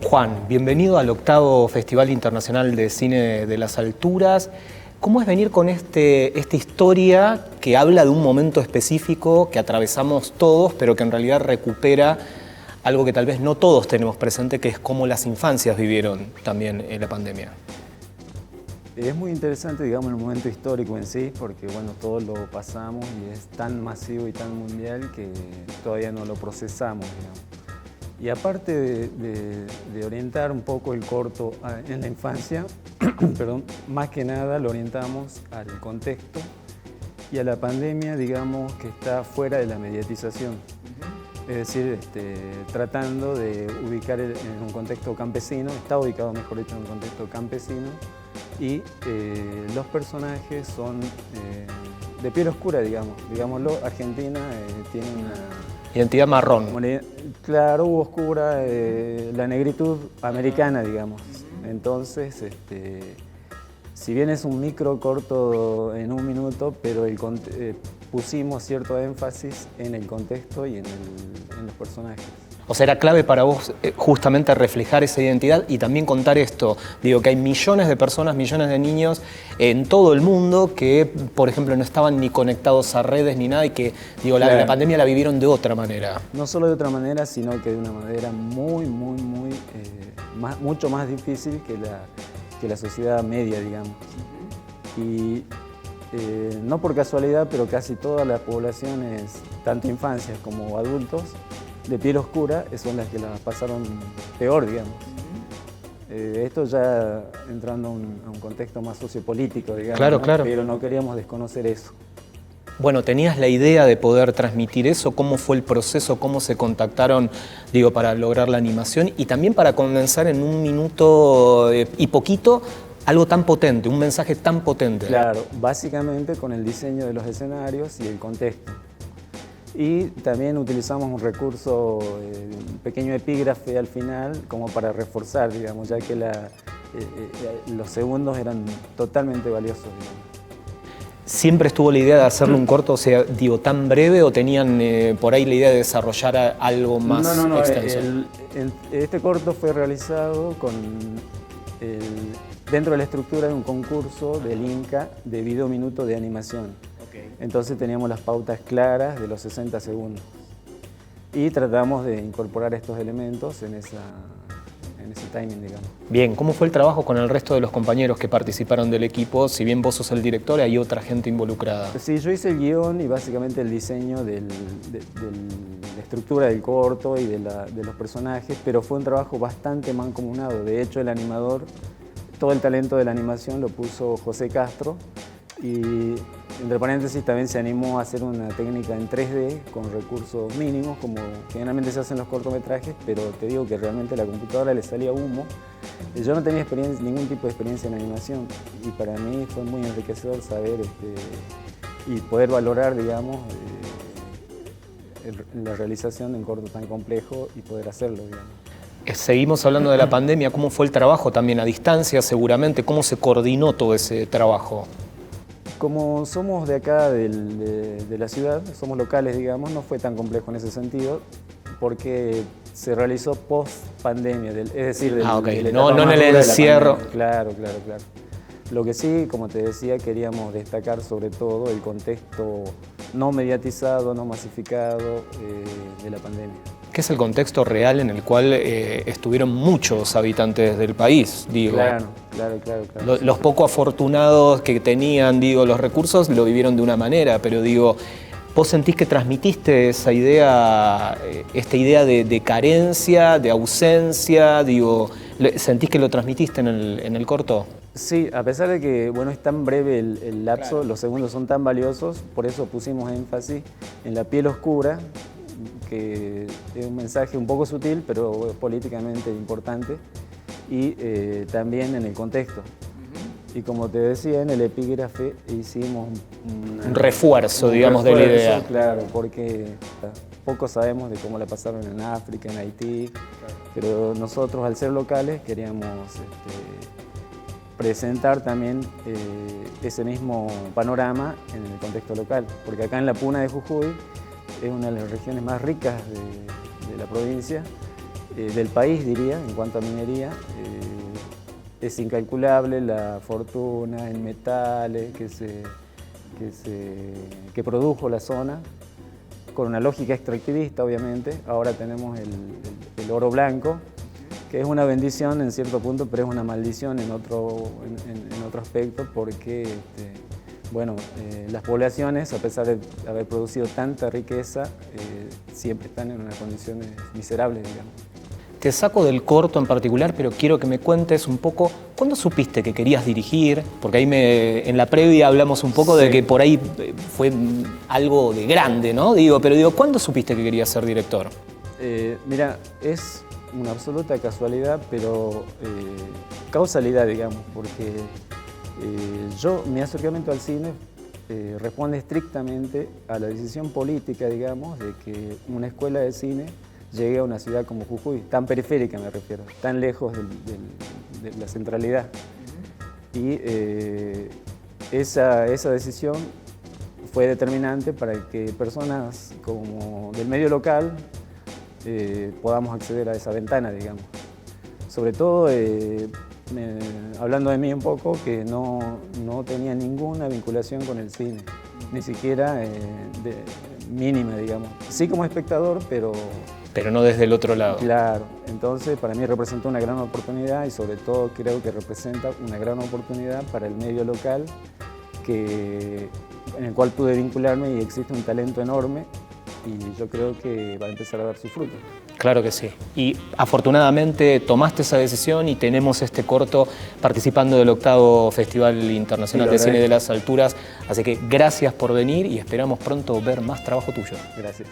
Juan, bienvenido al 8º Festival Internacional de Cine de las Alturas. ¿Cómo es venir con esta historia que habla de un momento específico que atravesamos todos, pero que en realidad recupera algo que tal vez no todos tenemos presente, que es cómo las infancias vivieron también la pandemia? Es muy interesante, digamos, el momento histórico en sí, porque bueno, todos lo pasamos y es tan masivo y tan mundial que todavía no lo procesamos, digamos. Y aparte de orientar un poco el corto en la infancia, perdón, más que nada lo orientamos al contexto y a la pandemia, digamos, que está fuera de la mediatización. Es decir, tratando de ubicar en un contexto campesino, está ubicado, mejor dicho, en un contexto campesino, y los personajes son de piel oscura, digámoslo. Argentina tiene una identidad marrón. Claro, oscura, la negritud americana, digamos. Entonces, si bien es un micro corto en un minuto, pero pusimos cierto énfasis en el contexto y en los personajes. O sea, era clave para vos justamente reflejar esa identidad y también contar esto. Digo, que hay millones de personas, millones de niños en todo el mundo que, por ejemplo, no estaban ni conectados a redes ni nada y que, digo, claro, la pandemia la vivieron de otra manera. No solo de otra manera, sino que de una manera mucho más difícil que la sociedad media, digamos. Y no por casualidad, pero casi todas las poblaciones, tanto infancias como adultos, de piel oscura son las que las pasaron peor, digamos. Esto ya entrando a un contexto más sociopolítico, digamos, claro, ¿no? Claro. Pero no queríamos desconocer eso. Bueno, ¿tenías la idea de poder transmitir eso? ¿Cómo fue el proceso? ¿Cómo se contactaron, digo, para lograr la animación? Y también para condensar en un minuto y poquito algo tan potente, un mensaje tan potente. Claro, básicamente con el diseño de los escenarios y el contexto. Y también utilizamos un recurso, un pequeño epígrafe al final, como para reforzar, digamos, ya que los segundos eran totalmente valiosos, digamos. ¿Siempre estuvo la idea de hacerle un corto, o sea, digo, tan breve, o tenían por ahí la idea de desarrollar algo más extenso? Este corto fue realizado dentro de la estructura de un concurso del Inca de video minuto de animación. Entonces teníamos las pautas claras de los 60 segundos y tratamos de incorporar estos elementos en ese timing, digamos. Bien, ¿cómo fue el trabajo con el resto de los compañeros que participaron del equipo? Si bien vos sos el director, hay otra gente involucrada. Sí, yo hice el guión y básicamente el diseño de la estructura del corto y de los personajes, pero fue un trabajo bastante mancomunado. De hecho, el animador, todo el talento de la animación lo puso José Castro, y entre paréntesis también se animó a hacer una técnica en 3D con recursos mínimos, como generalmente se hacen los cortometrajes, pero te digo que realmente a la computadora le salía humo. Yo no tenía ningún tipo de experiencia en animación, y para mí fue muy enriquecedor saber y poder valorar, digamos, la realización de un corto tan complejo y poder hacerlo, digamos. Seguimos hablando de la pandemia. ¿Cómo fue el trabajo también a distancia, seguramente? ¿Cómo se coordinó todo ese trabajo? Como somos de acá, de la ciudad, somos locales, digamos, no fue tan complejo en ese sentido, porque se realizó post-pandemia, es decir, no en el encierro. Claro. Lo que sí, como te decía, queríamos destacar sobre todo el contexto no mediatizado, no masificado de la pandemia. ¿Qué es el contexto real en el cual estuvieron muchos habitantes del país? Digo, claro. Los poco afortunados que tenían, digo, los recursos lo vivieron de una manera, pero digo, ¿vos sentís que transmitiste esa idea, esta idea de carencia, de ausencia? Digo, ¿sentís que lo transmitiste en el corto? Sí, a pesar de que bueno, es tan breve el lapso, claro, los segundos son tan valiosos, por eso pusimos énfasis en la piel oscura, que es un mensaje un poco sutil, pero políticamente importante, y también en el contexto. Y como te decía, en el epígrafe hicimos un refuerzo, digamos, de la idea. Claro, porque poco sabemos de cómo la pasaron en África, en Haití, pero nosotros, al ser locales, queríamos presentar también ese mismo panorama en el contexto local, porque acá en la Puna de Jujuy es una de las regiones más ricas de la provincia, del país, diría, en cuanto a minería. Es incalculable la fortuna en metales que produjo la zona, con una lógica extractivista, obviamente. Ahora tenemos el oro blanco, que es una bendición en cierto punto, pero es una maldición en otro aspecto, porque bueno, las poblaciones, a pesar de haber producido tanta riqueza, siempre están en unas condiciones miserables, digamos. Te saco del corto en particular, pero quiero que me cuentes un poco, ¿cuándo supiste que querías dirigir? Porque ahí en la previa hablamos un poco de que por ahí fue algo de grande, ¿no? Pero ¿cuándo supiste que querías ser director? Mira, es una absoluta casualidad, pero causalidad, digamos, porque mi acercamiento al cine responde estrictamente a la decisión política, digamos, de que una escuela de cine llegué a una ciudad como Jujuy, tan periférica me refiero, tan lejos de la centralidad. Y esa decisión fue determinante para que personas como del medio local podamos acceder a esa ventana, digamos. Sobre todo, hablando de mí un poco, que no tenía ninguna vinculación con el cine, ni siquiera mínima, digamos. Sí como espectador, pero no desde el otro lado. Claro, entonces para mí representó una gran oportunidad y sobre todo creo que representa una gran oportunidad para el medio local en el cual pude vincularme y existe un talento enorme y yo creo que va a empezar a dar sus frutos. Claro que sí. Y afortunadamente tomaste esa decisión y tenemos este corto participando del 8º Festival Internacional de Cine de las Alturas. Así que gracias por venir y esperamos pronto ver más trabajo tuyo. Gracias.